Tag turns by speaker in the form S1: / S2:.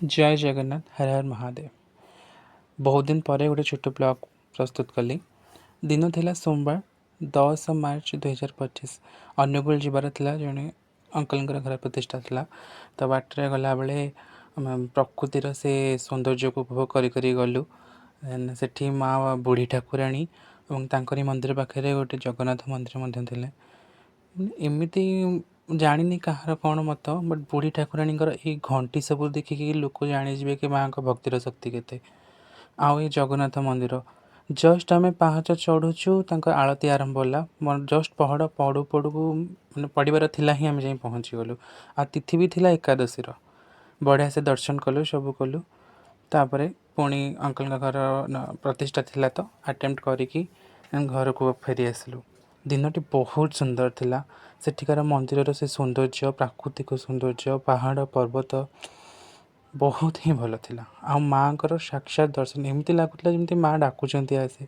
S1: जय जगन्नाथ हर हर महादेव। बहुत दिन पर गोटे छोट ब्लॉग प्रस्तुत कली। दिन थिला सोमवार 10 मार्च 2025। अनुगुल जीवार थिला जड़े अंकल घर प्रतिष्ठा थिला। तो बाटर गला बेले प्रकृतिर से सौंदर्य को उपभोग करी गलु। सेठी माँ बुढ़ी ठाकुराणी और तांकरी मंदिर पाखे गोटे जगन्नाथ मंदिर एमती जानी कହାର कौन मत बट बुढ़ी ठाकुराणी ये घंटी सब देखिक लोक जाणीजे कि माँ का भक्तिर शक्ति केते। आउ ये जगन्नाथ मंदिर जस्ट आम पाहाच चढ़ुचु आलती आरंभ होला। जस्ट पहाड़ पड़ू पड़ू मैंने पड़ार थिला ही आम जा पहुँची गलु। आ तिथि भी थिला एकादशी बढ़िया से दर्शन कलु सब कलु। तापर पुणी अंकल घर प्रतिष्ठा थिला तो अटेम्प्ट करिकी घर को फेरी आसलु। दिनटी बहुत सुंदर थिला। सेठिकार मंदिर से सौंदर्य प्राकृतिक सौंदर्य पहाड़ पर्वत बहुत ही भल थिला। आ माँ साक्षात दर्शन एमती लगुला जमी माँ डाकुंट आसे